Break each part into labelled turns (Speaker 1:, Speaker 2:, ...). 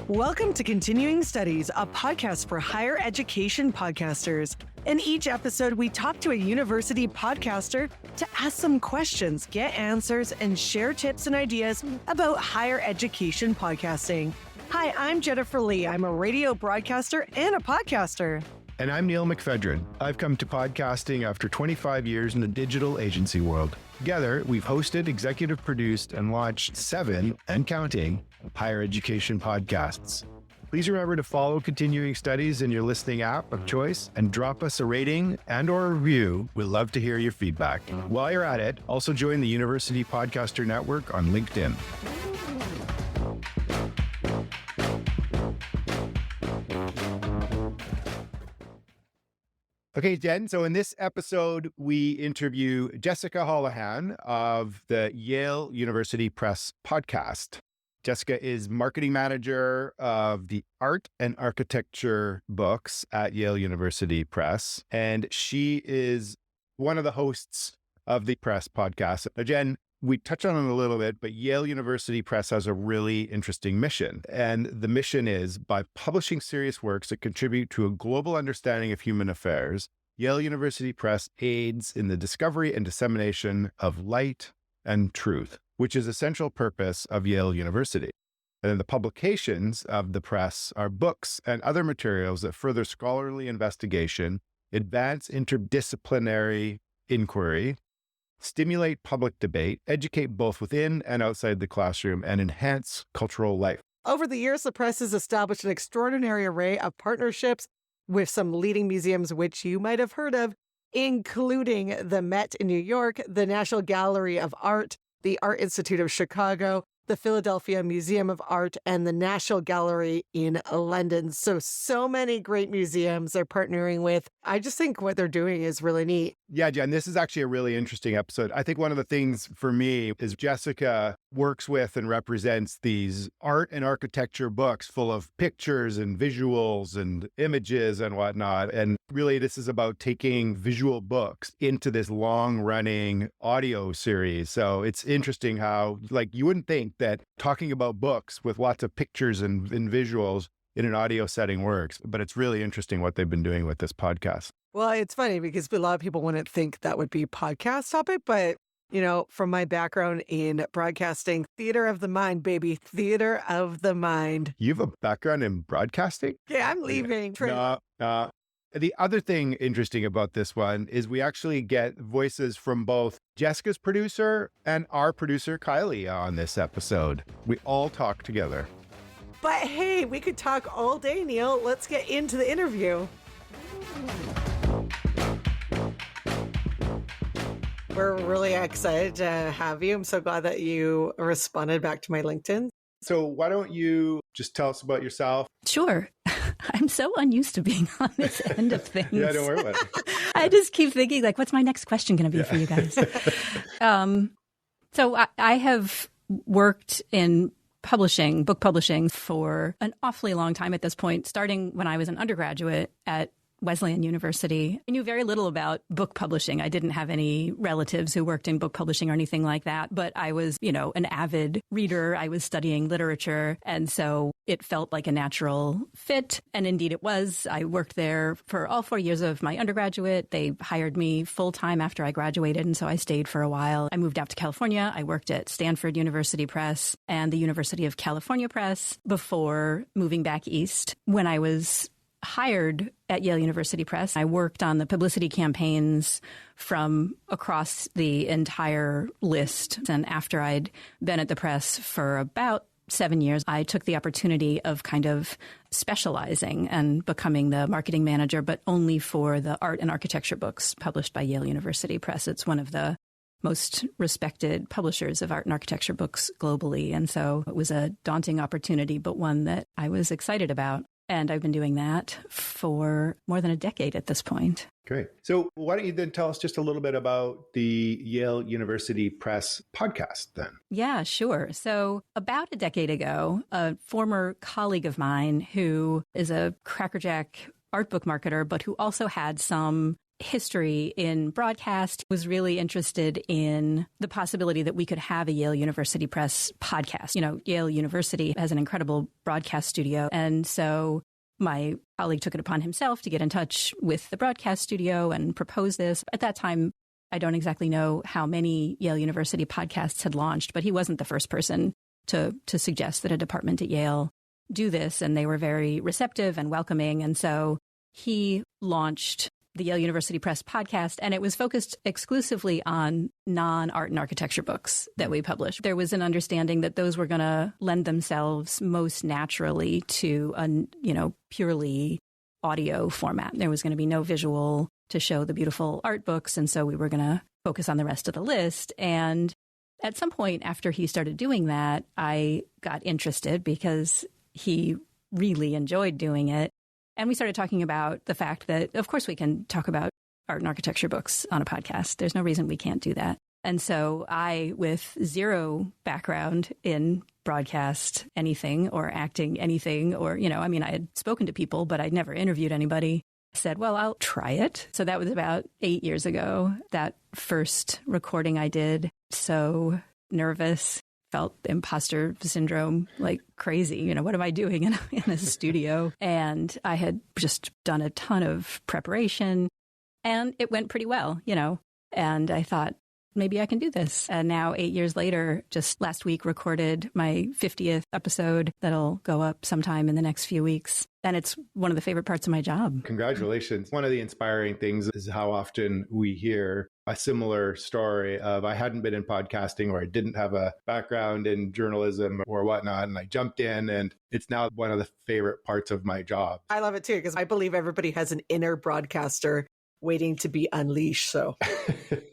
Speaker 1: Welcome to Continuing Studies, a podcast for higher education podcasters. In each episode, we talk to a university podcaster to ask some questions, get answers, and share tips and ideas about higher education podcasting. Hi, I'm Jennifer Lee. I'm a radio broadcaster and a podcaster.
Speaker 2: And I'm Neil McPhedran. I've come to podcasting after 25 years in the digital agency world. Together, we've hosted, executive produced, and launched 7, and counting, higher education podcasts. Please remember to follow Continuing Studies in your listening app of choice and drop us a rating and/or a review. We'd love to hear your feedback. While you're at it, also join the University Podcaster Network on LinkedIn. Okay, Jen, so in this episode, we interview Jessica Holahan of the Yale University Press podcast. Jessica is marketing manager of the art and architecture books at Yale University Press, and she is one of the hosts of the Press podcast. Now, Jen, we touched on it a little bit, but Yale University Press has a really interesting mission. And the mission is, by publishing serious works that contribute to a global understanding of human affairs, Yale University Press aids in the discovery and dissemination of light and truth, which is a central purpose of Yale University. And then the publications of the press are books and other materials that further scholarly investigation, advance interdisciplinary inquiry, stimulate public debate, educate both within and outside the classroom, and enhance cultural life.
Speaker 1: Over the years, the press has established an extraordinary array of partnerships with some leading museums, which you might have heard of, including the Met in New York, the National Gallery of Art, the Art Institute of Chicago, the Philadelphia Museum of Art, and the National Gallery in London. So many great museums they're partnering with. I just think what they're doing is really neat.
Speaker 2: Yeah, Jen, this is actually a really interesting episode. I think one of the things for me is Jessica works with and represents these art and architecture books full of pictures and visuals and images and whatnot. And really, this is about taking visual books into this long-running audio series. So it's interesting how, you wouldn't think that talking about books with lots of pictures and visuals in an audio setting works, but it's really interesting what they've been doing with this podcast.
Speaker 1: Well, it's funny because a lot of people wouldn't think that would be a podcast topic, but from my background in broadcasting, theater of the mind, baby, theater of the mind.
Speaker 2: You have a background in broadcasting?
Speaker 1: Yeah, I'm leaving.
Speaker 2: No. The other thing interesting about this one is we actually get voices from both Jessica's producer and our producer, Kylie, on this episode. We all talk together.
Speaker 1: But hey, we could talk all day, Neil. Let's get into the interview. We're really excited to have you. I'm so glad that you responded back to my LinkedIn.
Speaker 2: So why don't you just tell us about yourself?
Speaker 3: Sure. I'm so unused to being on this end of things.
Speaker 2: Yeah, don't worry about it.
Speaker 3: I just keep thinking, what's my next question going to be for you guys? So I have worked in book publishing for an awfully long time at this point, starting when I was an undergraduate at Wesleyan University. I knew very little about book publishing. I didn't have any relatives who worked in book publishing or anything like that, but I was, an avid reader. I was studying literature, and so it felt like a natural fit. And indeed it was. I worked there for all 4 years of my undergraduate. They hired me full-time after I graduated, and so I stayed for a while. I moved out to California. I worked at Stanford University Press and the University of California Press before moving back east. When I was hired at Yale University Press, I worked on the publicity campaigns from across the entire list. And after I'd been at the press for about 7 years, I took the opportunity of kind of specializing and becoming the marketing manager, but only for the art and architecture books published by Yale University Press. It's one of the most respected publishers of art and architecture books globally. And so it was a daunting opportunity, but one that I was excited about. And I've been doing that for more than a decade at this point.
Speaker 2: Great. So why don't you then tell us just a little bit about the Yale University Press podcast then?
Speaker 3: Yeah, sure. So about a decade ago, a former colleague of mine who is a crackerjack art book marketer, but who also had some history in broadcast, was really interested in the possibility that we could have a Yale University Press podcast. Yale University has an incredible broadcast studio. And so my colleague took it upon himself to get in touch with the broadcast studio and propose this. At that time, I don't exactly know how many Yale University podcasts had launched, but he wasn't the first person to suggest that a department at Yale do this. And they were very receptive and welcoming. And so he launched the Yale University Press podcast, and it was focused exclusively on non-art and architecture books that we published. There was an understanding that those were going to lend themselves most naturally to a, purely audio format. There was going to be no visual to show the beautiful art books, and so we were going to focus on the rest of the list. And at some point after he started doing that, I got interested because he really enjoyed doing it. And we started talking about the fact that, of course, we can talk about art and architecture books on a podcast. There's no reason we can't do that. And so I, with zero background in broadcast anything or acting anything, or, I had spoken to people, but I'd never interviewed anybody, said, well, I'll try it. So that was about 8 years ago, that first recording I did. So nervous. Felt imposter syndrome like crazy. What am I doing in a studio? And I had just done a ton of preparation and it went pretty well, and I thought, maybe I can do this. And now 8 years later, just last week recorded my 50th episode that'll go up sometime in the next few weeks. And it's one of the favorite parts of my job.
Speaker 2: Congratulations. One of the inspiring things is how often we hear a similar story of I hadn't been in podcasting or I didn't have a background in journalism or whatnot. And I jumped in and it's now one of the favorite parts of my job.
Speaker 1: I love it too, because I believe everybody has an inner broadcaster waiting to be unleashed. So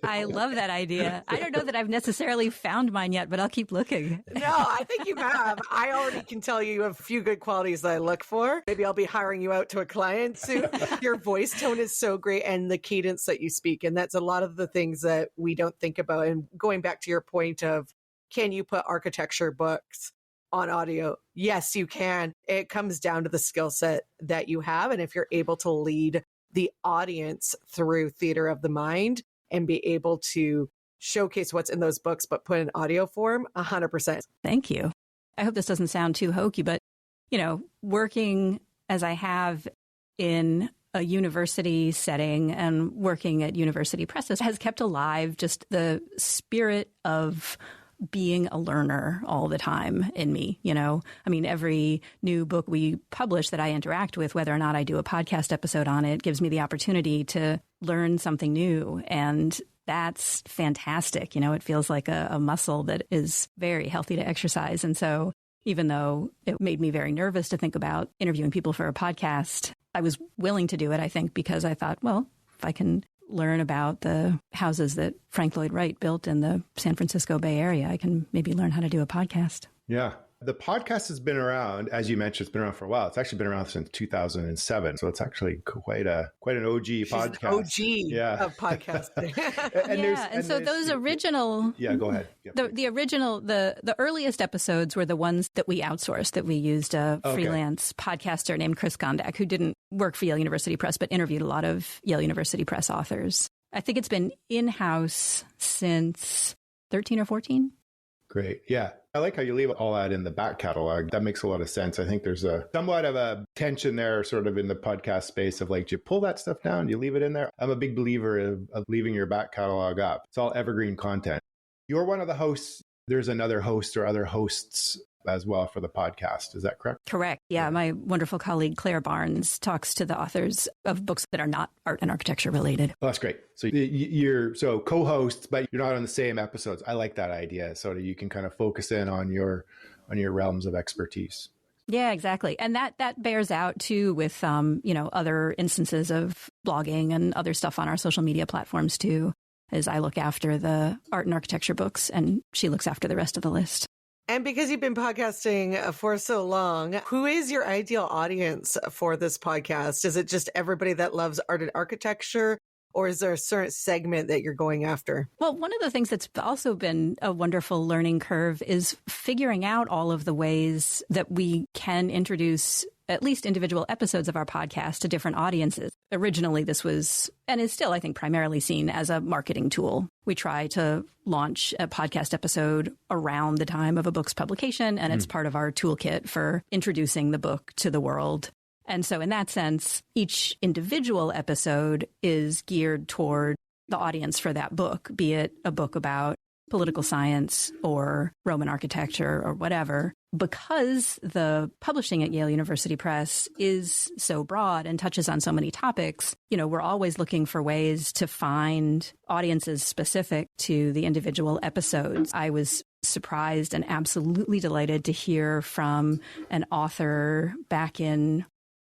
Speaker 3: I love that idea. I don't know that I've necessarily found mine yet, but I'll keep looking.
Speaker 1: No, I think you have. I already can tell you have a few good qualities that I look for. Maybe I'll be hiring you out to a client soon. Your voice tone is so great and the cadence that you speak. And that's a lot of the things that we don't think about. And going back to your point of, can you put architecture books on audio? Yes, you can. It comes down to the skill set that you have. And if you're able to lead the audience through theater of the mind and be able to showcase what's in those books, but put in audio form, 100%.
Speaker 3: Thank you. I hope this doesn't sound too hokey, but, working as I have in a university setting and working at university presses has kept alive just the spirit of being a learner all the time in me. Every new book we publish that I interact with, whether or not I do a podcast episode on it, gives me the opportunity to learn something new. And that's fantastic. It feels like a muscle that is very healthy to exercise. And so even though it made me very nervous to think about interviewing people for a podcast, I was willing to do it, I think, because I thought, well, if I can learn about the houses that Frank Lloyd Wright built in the San Francisco Bay Area, I can maybe learn how to do a podcast.
Speaker 2: Yeah. The podcast has been around, as you mentioned, it's been around for a while. It's actually been around since 2007. So it's actually quite an OG podcast.
Speaker 1: Of podcasting.
Speaker 3: Those original...
Speaker 2: Yeah, go ahead.
Speaker 3: The original, the earliest episodes were the ones that we outsourced, that we used a freelance podcaster named Chris Gondak, who didn't work for Yale University Press, but interviewed a lot of Yale University Press authors. I think it's been in-house since 13 or 14.
Speaker 2: Great. Yeah. I like how you leave all that in the back catalog. That makes a lot of sense. I think there's a somewhat of a tension there sort of in the podcast space of like, do you pull that stuff down? Do you leave it in there? I'm a big believer of leaving your back catalog up. It's all evergreen content. You're one of the hosts. There's another host or other hosts as well for the podcast. Is that correct?
Speaker 3: Correct. Yeah. My wonderful colleague, Claire Barnes, talks to the authors of books that are not art and architecture related.
Speaker 2: Oh, that's great. So you're co-hosts, but you're not on the same episodes. I like that idea. So that you can kind of focus in on your realms of expertise.
Speaker 3: Yeah, exactly. And that bears out too with, other instances of blogging and other stuff on our social media platforms too, as I look after the art and architecture books and she looks after the rest of the list.
Speaker 1: And because you've been podcasting for so long, who is your ideal audience for this podcast? Is it just everybody that loves art and architecture, or is there a certain segment that you're going after?
Speaker 3: Well, one of the things that's also been a wonderful learning curve is figuring out all of the ways that we can introduce at least individual episodes of our podcast to different audiences. Originally, this was, and is still, I think, primarily seen as a marketing tool. We try to launch a podcast episode around the time of a book's publication, and it's part of our toolkit for introducing the book to the world. And so in that sense, each individual episode is geared toward the audience for that book, be it a book about political science or Roman architecture or whatever. Because the publishing at Yale University Press is so broad and touches on so many topics, we're always looking for ways to find audiences specific to the individual episodes. I was surprised and absolutely delighted to hear from an author back in,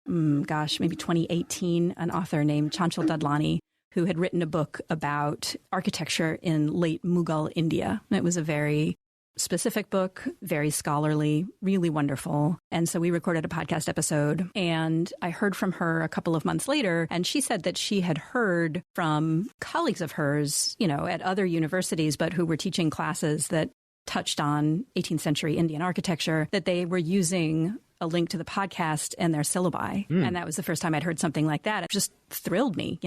Speaker 3: maybe 2018, an author named Chanchal Dadlani, who had written a book about architecture in late Mughal India. And it was a very specific book, very scholarly, really wonderful. And so we recorded a podcast episode, and I heard from her a couple of months later, and she said that she had heard from colleagues of hers, at other universities, but who were teaching classes that touched on 18th century Indian architecture, that they were using a link to the podcast in their syllabi. And that was the first time I'd heard something like that. It just thrilled me,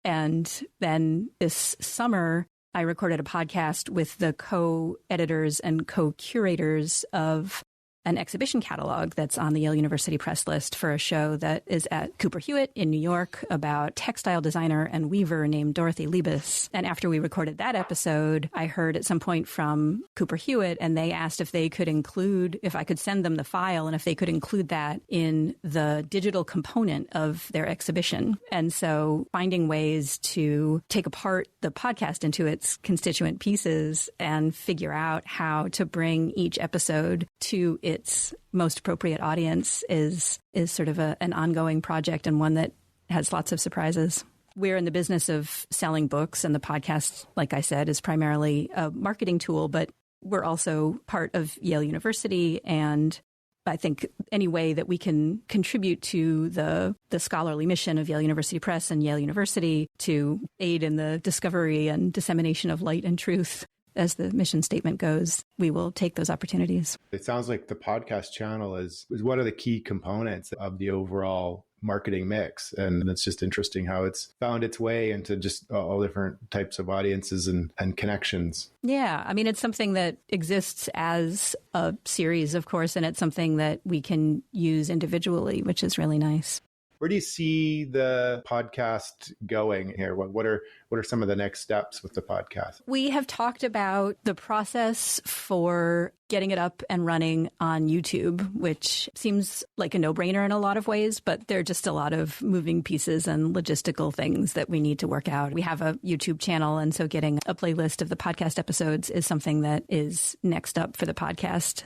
Speaker 3: And then this summer, I recorded a podcast with the co-editors and co-curators of an exhibition catalog that's on the Yale University Press list for a show that is at Cooper Hewitt in New York about textile designer and weaver named Dorothy Liebes. And after we recorded that episode, I heard at some point from Cooper Hewitt, and they asked if I could send them the file and if they could include that in the digital component of their exhibition. And so finding ways to take apart the podcast into its constituent pieces and figure out how to bring each episode to its most appropriate audience is sort of an ongoing project, and one that has lots of surprises. We're in the business of selling books, and the podcast, like I said, is primarily a marketing tool, but we're also part of Yale University, and I think any way that we can contribute to the scholarly mission of Yale University Press and Yale University to aid in the discovery and dissemination of light and truth, as the mission statement goes, we will take those opportunities.
Speaker 2: It sounds like the podcast channel is one of the key components of the overall marketing mix. And it's just interesting how it's found its way into just all different types of audiences and connections.
Speaker 3: Yeah. I mean, it's something that exists as a series, of course, and it's something that we can use individually, which is really nice.
Speaker 2: Where do you see the podcast going here? What are some of the next steps with the podcast?
Speaker 3: We have talked about the process for getting it up and running on YouTube, which seems like a no-brainer in a lot of ways, but there are just a lot of moving pieces and logistical things that we need to work out. We have a YouTube channel, and so getting a playlist of the podcast episodes is something that is next up for the podcast.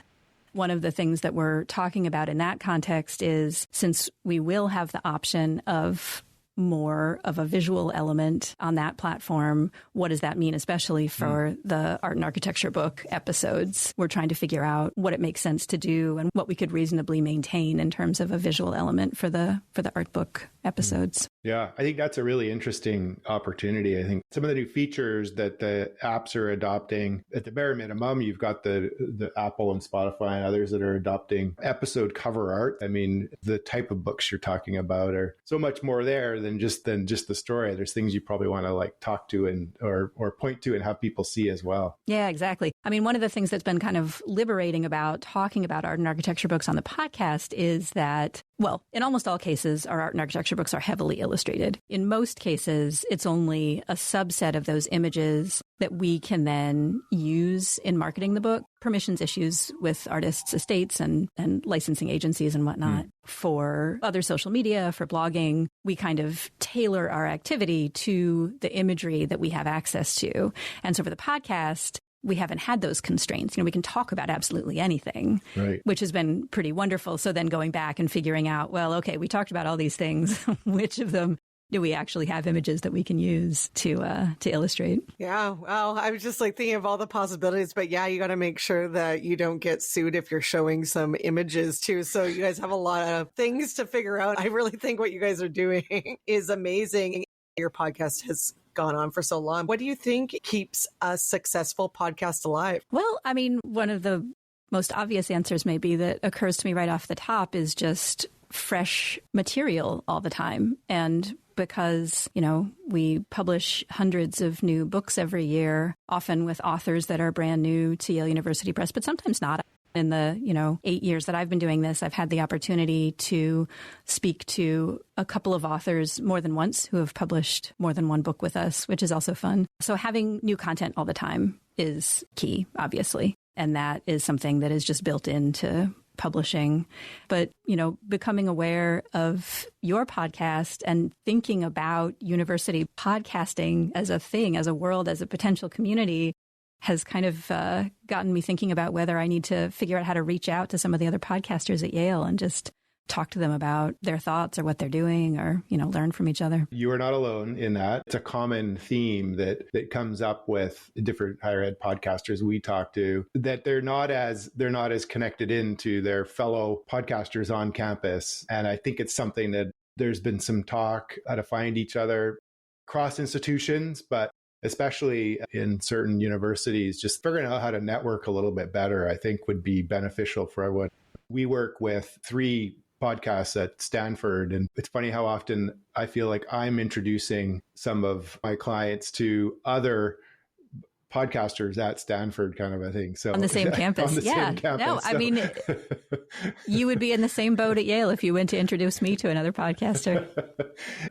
Speaker 3: One of the things that we're talking about in that context is, since we will have the option of more of a visual element on that platform, what does that mean, especially for the art and architecture book episodes? We're trying to figure out what it makes sense to do and what we could reasonably maintain in terms of a visual element for the art book episodes.
Speaker 2: Yeah, I think that's a really interesting opportunity. I think some of the new features that the apps are adopting, at the bare minimum, you've got the Apple and Spotify and others that are adopting episode cover art. I mean, the type of books you're talking about are so much more there than just the story. There's things you probably want to talk to and or point to and have people see as well.
Speaker 3: Yeah, exactly. I mean, one of the things that's been kind of liberating about talking about art and architecture books on the podcast is that, well, in almost all cases, our art and architecture books are heavily illustrated. In most cases, it's only a subset of those images that we can then use in marketing the book. Permissions issues with artists' estates and licensing agencies and whatnot. For other social media, for blogging, we kind of tailor our activity to the imagery that we have access to. And so for the podcast, we haven't had those constraints. We can talk about absolutely anything, right, which has been pretty wonderful. So then going back and figuring out, well, okay, we talked about all these things. Which of them do we actually have images that we can use to illustrate?
Speaker 1: Yeah, well, I was just thinking of all the possibilities, but yeah, you got to make sure that you don't get sued if you're showing some images too. So you guys have a lot of things to figure out. I really think what you guys are doing is amazing. Your podcast has gone on for so long. What do you think keeps a successful podcast alive?
Speaker 3: Well, I mean, one of the most obvious answers maybe that occurs to me right off the top is just fresh material all the time. And because, we publish hundreds of new books every year, often with authors that are brand new to Yale University Press, but sometimes not. In the, 8 years that I've been doing this, I've had the opportunity to speak to a couple of authors more than once who have published more than one book with us, which is also fun. So having new content all the time is key, obviously. And that is something that is just built into publishing. But, becoming aware of your podcast and thinking about university podcasting as a thing, as a world, as a potential community has kind of gotten me thinking about whether I need to figure out how to reach out to some of the other podcasters at Yale and just talk to them about their thoughts or what they're doing or, learn from each other.
Speaker 2: You are not alone in that. It's a common theme that comes up with different higher ed podcasters we talk to, that they're not as connected into their fellow podcasters on campus. And I think it's something that there's been some talk how to find each other across institutions, but especially in certain universities, just figuring out how to network a little bit better, I think would be beneficial for everyone. We work with 3 podcasts at Stanford, and it's funny how often I feel like I'm introducing some of my clients to other podcasters at Stanford, kind of a thing. So
Speaker 3: on the same campus.
Speaker 2: On the same campus.
Speaker 3: No, I mean, you would be in the same boat at Yale if you went to introduce me to another podcaster.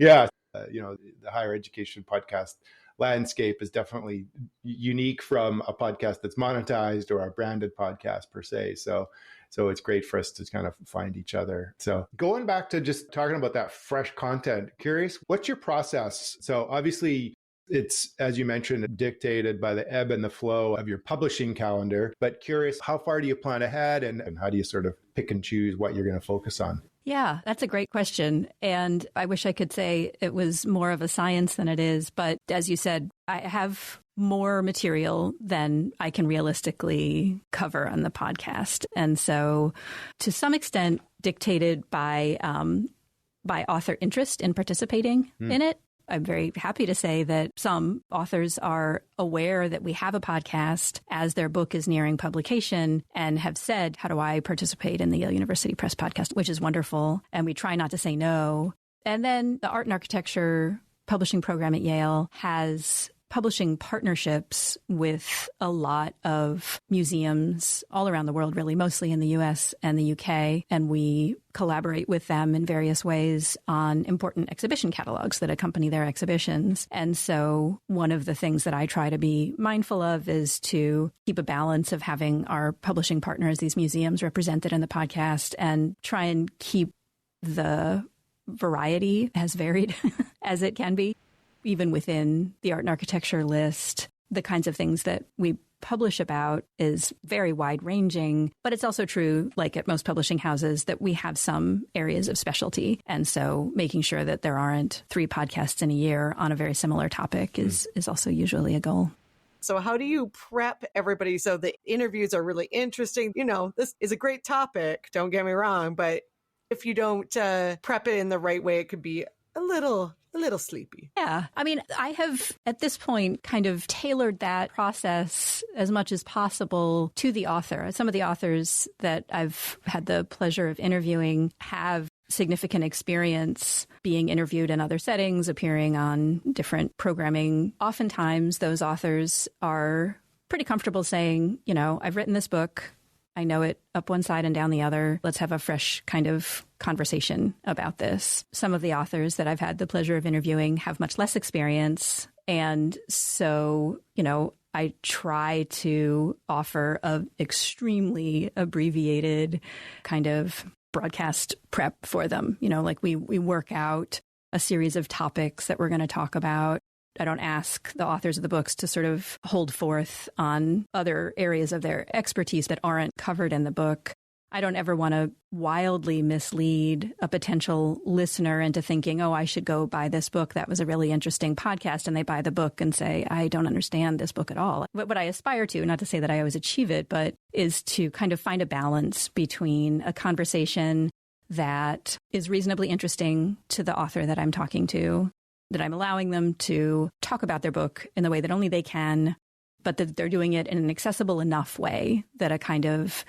Speaker 2: Yeah. The higher education podcast landscape is definitely unique from a podcast that's monetized or a branded podcast per se. So it's great for us to kind of find each other. So going back to just talking about that fresh content, curious, what's your process? So obviously it's, as you mentioned, dictated by the ebb and the flow of your publishing calendar, but curious, how far do you plan ahead and how do you sort of pick and choose what you're going to focus on?
Speaker 3: Yeah, that's a great question. And I wish I could say it was more of a science than it is. But as you said, I have more material than I can realistically cover on the podcast. And so to some extent dictated by author interest in participating in it. I'm very happy to say that some authors are aware that we have a podcast as their book is nearing publication and have said, how do I participate in the Yale University Press podcast, which is wonderful. And we try not to say no. And then the Art and Architecture publishing program at Yale has publishing partnerships with a lot of museums all around the world, really, mostly in the US and the UK. And we collaborate with them in various ways on important exhibition catalogs that accompany their exhibitions. And so one of the things that I try to be mindful of is to keep a balance of having our publishing partners, these museums, represented in the podcast and try and keep the variety as varied as it can be. Even within the art and architecture list, the kinds of things that we publish about is very wide ranging, but it's also true, like at most publishing houses, that we have some areas of specialty. And so making sure that there aren't 3 podcasts in a year on a very similar topic is also usually a goal.
Speaker 1: So how do you prep everybody so the interviews are really interesting? This is a great topic, don't get me wrong, but if you don't prep it in the right way, it could be a little sleepy.
Speaker 3: Yeah. I mean, I have at this point kind of tailored that process as much as possible to the author. Some of the authors that I've had the pleasure of interviewing have significant experience being interviewed in other settings, appearing on different programming. Oftentimes, those authors are pretty comfortable saying, I've written this book. I know it up one side and down the other. Let's have a fresh kind of conversation about this. Some of the authors that I've had the pleasure of interviewing have much less experience. And so, I try to offer an extremely abbreviated kind of broadcast prep for them. Like we work out a series of topics that we're going to talk about. I don't ask the authors of the books to sort of hold forth on other areas of their expertise that aren't covered in the book. I don't ever want to wildly mislead a potential listener into thinking, oh, I should go buy this book. That was a really interesting podcast. And they buy the book and say, I don't understand this book at all. But what I aspire to, not to say that I always achieve it, but is to kind of find a balance between a conversation that is reasonably interesting to the author that I'm talking to, that I'm allowing them to talk about their book in the way that only they can, but that they're doing it in an accessible enough way that a kind of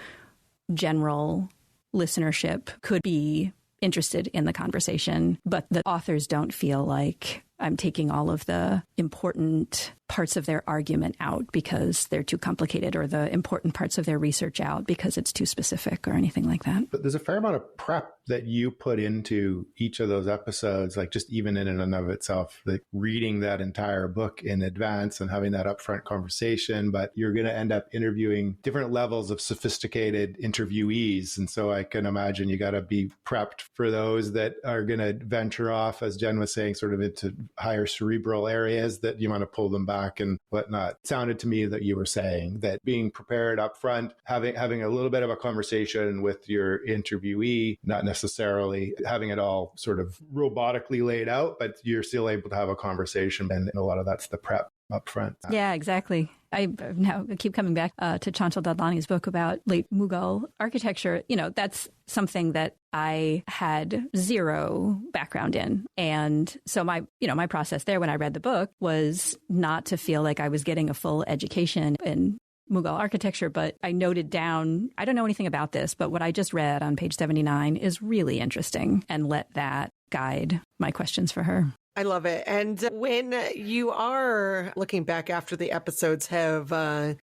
Speaker 3: general listenership could be interested in the conversation, but the authors don't feel like I'm taking all of the important parts of their argument out because they're too complicated, or the important parts of their research out because it's too specific or anything like that.
Speaker 2: But there's a fair amount of prep that you put into each of those episodes, like just even in and of itself, like reading that entire book in advance and having that upfront conversation. But you're going to end up interviewing different levels of sophisticated interviewees. And so I can imagine you got to be prepped for those that are going to venture off, as Jen was saying, sort of into higher cerebral areas that you want to pull them back and whatnot. It sounded to me that you were saying that being prepared up front, having a little bit of a conversation with your interviewee, not necessarily having it all sort of robotically laid out, but you're still able to have a conversation. And a lot of that's the prep up front.
Speaker 3: Yeah, exactly. I now keep coming back to Chantal Dadlani's book about late Mughal architecture. That's something that I had zero background in. And so my process there when I read the book was not to feel like I was getting a full education in Mughal architecture, but I noted down, I don't know anything about this, but what I just read on page 79 is really interesting, and let that guide my questions for her.
Speaker 1: I love it. And when you are looking back after the episodes have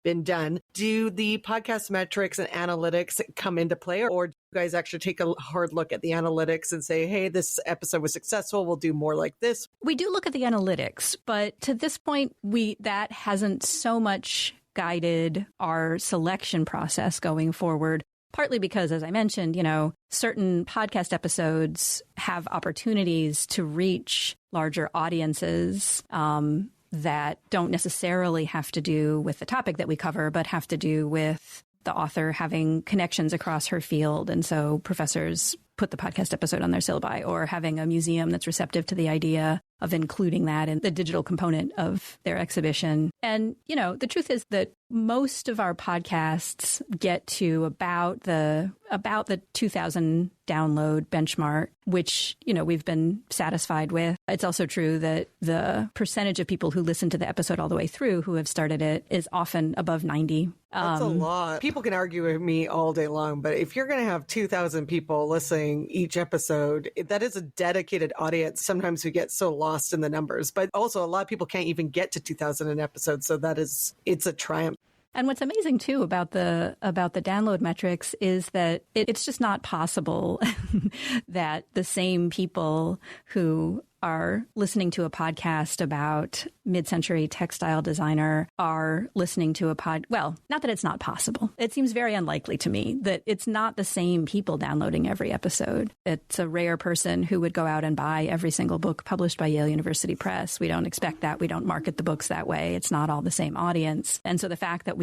Speaker 1: been done, do the podcast metrics and analytics come into play, or do you guys actually take a hard look at the analytics and say, hey, this episode was successful, we'll do more like this?
Speaker 3: We do look at the analytics, but to this point, that hasn't so much guided our selection process going forward. Partly because, as I mentioned, certain podcast episodes have opportunities to reach larger audiences that don't necessarily have to do with the topic that we cover, but have to do with the author having connections across her field. And so professors put the podcast episode on their syllabi, or having a museum that's receptive to the idea of including that in the digital component of their exhibition. And, the truth is that most of our podcasts get to about the 2,000 download benchmark, which, we've been satisfied with. It's also true that the percentage of people who listen to the episode all the way through who have started it is often above 90.
Speaker 1: That's a lot. People can argue with me all day long, but if you're going to have 2,000 people listening each episode, that is a dedicated audience. Sometimes we get so lost in the numbers, but also a lot of people can't even get to 2,000 an episode. So it's a triumph.
Speaker 3: And what's amazing too about the download metrics is that it's just not possible that the same people who are listening to a podcast about mid-century textile designer are listening to well, not that it's not possible. It seems very unlikely to me that it's not the same people downloading every episode. It's a rare person who would go out and buy every single book published by Yale University Press. We don't expect that. We don't market the books that way. It's not all the same audience. And so the fact that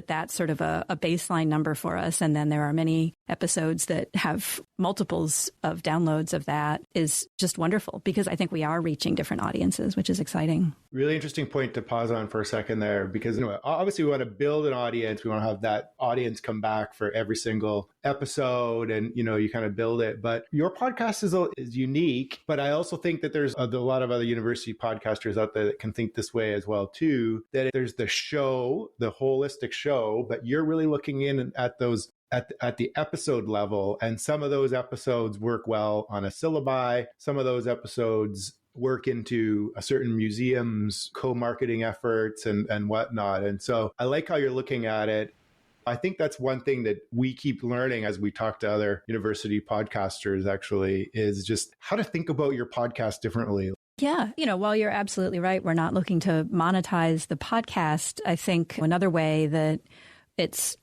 Speaker 3: that's sort of a baseline number for us, and then there are many episodes that have multiples of downloads of that, is just wonderful, because I think we are reaching different audiences, which is exciting.
Speaker 2: Really interesting point to pause on for a second there, because obviously we want to build an audience. We want to have that audience come back for every single episode, and you kind of build it. But your podcast is unique. But I also think that there's a lot of other university podcasters out there that can think this way as well too. That there's the show, the holistic show, but you're really looking in at those at the episode level. And some of those episodes work well on a syllabi. Some of those episodes work into a certain museum's co-marketing efforts and whatnot. And so I like how you're looking at it. I think that's one thing that we keep learning as we talk to other university podcasters, actually, is just how to think about your podcast differently.
Speaker 3: Yeah. While you're absolutely right, we're not looking to monetize the podcast. I think another way that it's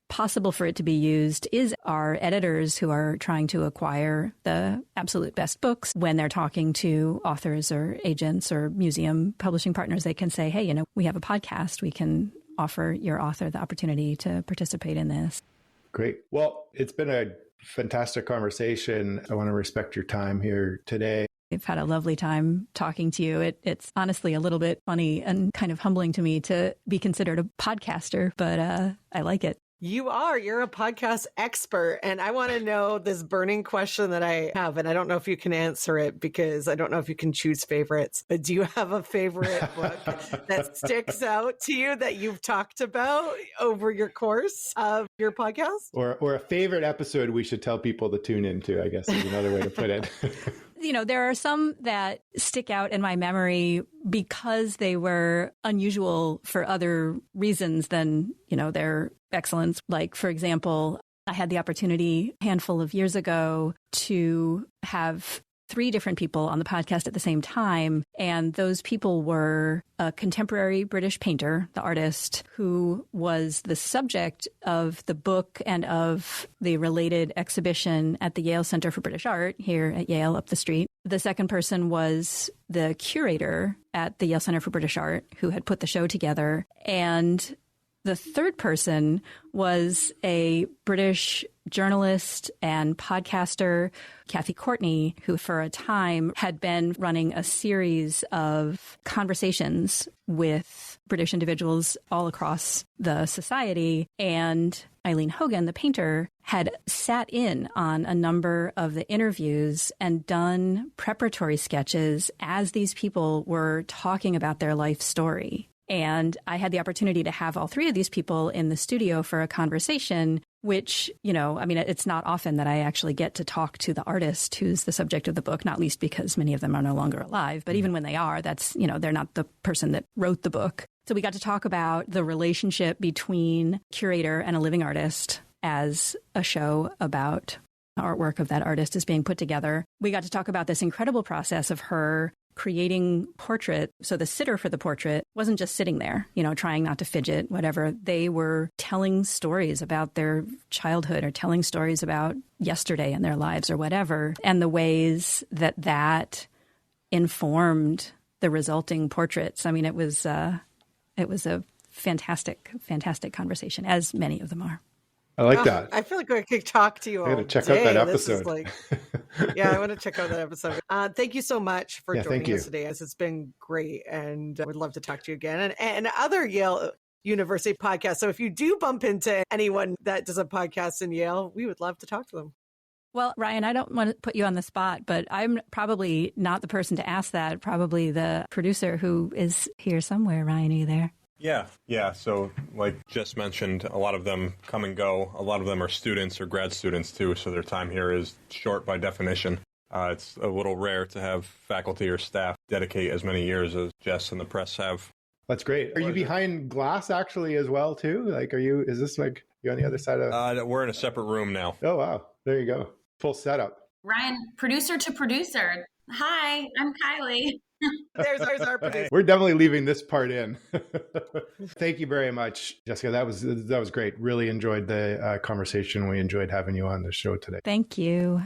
Speaker 3: possible for it to be used is our editors who are trying to acquire the absolute best books. When they're talking to authors or agents or museum publishing partners, they can say, hey, we have a podcast. We can offer your author the opportunity to participate in this.
Speaker 2: Great. Well, it's been a fantastic conversation. I want to respect your time here today.
Speaker 3: I've had a lovely time talking to you. It's honestly a little bit funny and kind of humbling to me to be considered a podcaster, but I like it.
Speaker 1: You're a podcast expert. And I want to know this burning question that I have. And I don't know if you can answer it because I don't know if you can choose favorites. But do you have a favorite book that sticks out to you that you've talked about over your course of your podcast?
Speaker 2: Or a favorite episode we should tell people to tune into, I guess is another way to put it.
Speaker 3: There are some that stick out in my memory because they were unusual for other reasons than, their excellence. Like, for example, I had the opportunity a handful of years ago to have 3 different people on the podcast at the same time. And those people were a contemporary British painter, the artist, who was the subject of the book and of the related exhibition at the Yale Center for British Art here at Yale up the street. The second person was the curator at the Yale Center for British Art who had put the show together. And the third person was a British journalist and podcaster, Kathy Courtney, who for a time had been running a series of conversations with British individuals all across the society. And Eileen Hogan, the painter, had sat in on a number of the interviews and done preparatory sketches as these people were talking about their life story. And I had the opportunity to have all 3 of these people in the studio for a conversation, which, it's not often that I actually get to talk to the artist who's the subject of the book, not least because many of them are no longer alive. But even when they are, that's, they're not the person that wrote the book. So we got to talk about the relationship between curator and a living artist as a show about artwork of that artist is being put together. We got to talk about this incredible process of her creating portrait. So the sitter for the portrait wasn't just sitting there, trying not to fidget, whatever. They were telling stories about their childhood or telling stories about yesterday in their lives or whatever, and the ways that informed the resulting portraits. It was a fantastic, fantastic conversation, as many of them are.
Speaker 2: I like that.
Speaker 1: I feel like I could talk to you all
Speaker 2: I got to check
Speaker 1: day.
Speaker 2: out that episode.
Speaker 1: I want to check out that episode. Thank you so much for joining us today. It's been great, and I would love to talk to you again and other Yale University podcasts. So if you do bump into anyone that does a podcast in Yale, we would love to talk to them.
Speaker 3: Well, Ryan, I don't want to put you on the spot, but I'm probably not the person to ask that. Probably the producer who is here somewhere. Ryan, are you there?
Speaker 4: Yeah. So like Jess mentioned, a lot of them come and go. A lot of them are students or grad students too, so their time here is short by definition. It's a little rare to have faculty or staff dedicate as many years as Jess and the press have.
Speaker 2: That's great. Are you behind glass actually as well too? Like, is this like you on the other side of?
Speaker 4: We're in a separate room now.
Speaker 2: Oh, wow. There you go. Full setup.
Speaker 5: Ryan, producer to producer. Hi, I'm Kylie.
Speaker 1: There's our producer.
Speaker 2: We're definitely leaving this part in. Thank you very much, Jessica. That was great. Really enjoyed the conversation. We enjoyed having you on the show today.
Speaker 3: Thank you.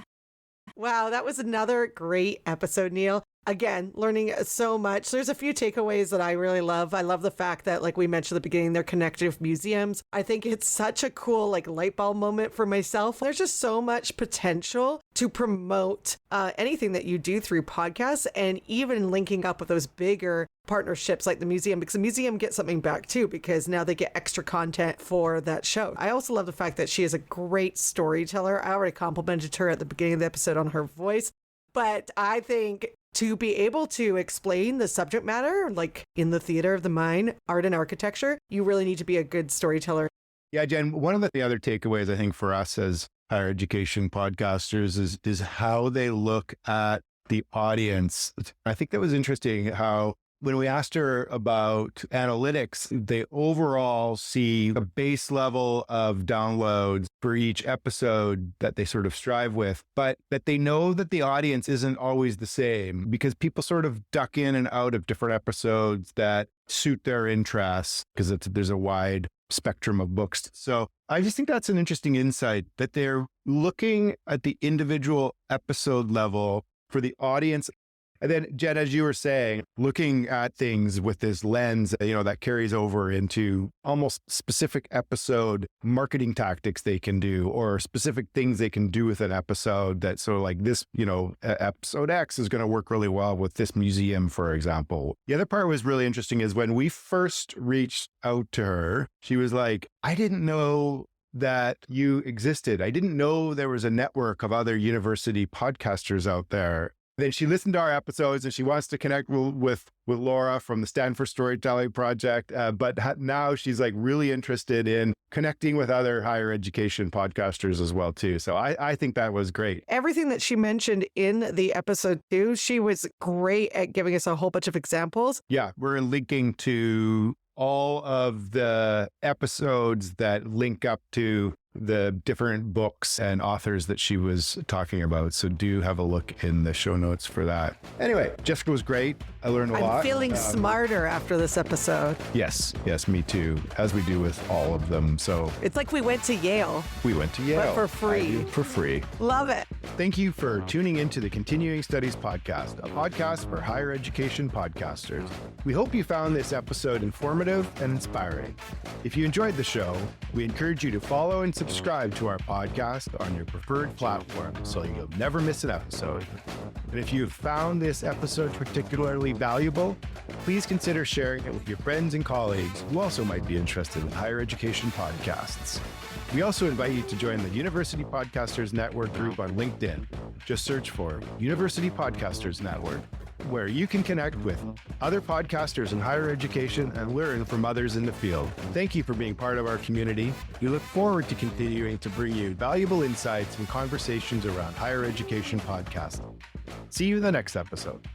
Speaker 1: Wow, that was another great episode, Neil. Again, learning so much. There's a few takeaways that I really love. I love the fact that, like we mentioned at the beginning, they're connected with museums. I think it's such a cool, light bulb moment for myself. There's just so much potential to promote anything that you do through podcasts, and even linking up with those bigger partnerships like the museum, because the museum gets something back too, because now they get extra content for that show. I also love the fact that she is a great storyteller. I already complimented her at the beginning of the episode on her voice, but I think to be able to explain the subject matter, like in the theater of the mind, art and architecture, you really need to be a good storyteller.
Speaker 2: Yeah, Jen, one of the other takeaways I think for us as higher education podcasters is how they look at the audience. I think that was interesting how when we asked her about analytics, they overall see a base level of downloads for each episode that they sort of strive with, but that they know that the audience isn't always the same because people sort of duck in and out of different episodes that suit their interests because there's a wide spectrum of books. So I just think that's an interesting insight that they're looking at the individual episode level for the audience. And then, Jen, as you were saying, looking at things with this lens, that carries over into almost specific episode marketing tactics they can do, or specific things they can do with an episode that, so like this, episode X is going to work really well with this museum, for example. The other part was really interesting is when we first reached out to her, she was like, I didn't know that you existed. I didn't know there was a network of other university podcasters out there. Then she listened to our episodes and she wants to connect with Laura from the Stanford Storytelling Project. But now she's like really interested in connecting with other higher education podcasters as well, too. So I think that was great.
Speaker 1: Everything that she mentioned in the episode too, she was great at giving us a whole bunch of examples.
Speaker 2: Yeah, we're linking to all of the episodes that link up to the different books and authors that she was talking about. So do have a look in the show notes for that. Anyway, Jessica was great. I learned a lot.
Speaker 1: I'm feeling smarter after this episode.
Speaker 2: Yes, me too, as we do with all of them. So
Speaker 1: it's like we went to Yale.
Speaker 2: We went to Yale.
Speaker 1: But for free.
Speaker 2: For free.
Speaker 1: Love it.
Speaker 2: Thank you for tuning into the Continuing Studies Podcast, a podcast for higher education podcasters. We hope you found this episode informative and inspiring. If you enjoyed the show, we encourage you to follow and subscribe to our podcast on your preferred platform so you'll never miss an episode. And if you have found this episode particularly valuable, please consider sharing it with your friends and colleagues who also might be interested in higher education podcasts. We also invite you to join the University Podcasters Network group on LinkedIn. Just search for University Podcasters Network, where you can connect with other podcasters in higher education and learn from others in the field. Thank you for being part of our community. We look forward to continuing to bring you valuable insights and conversations around higher education podcasting. See you in the next episode.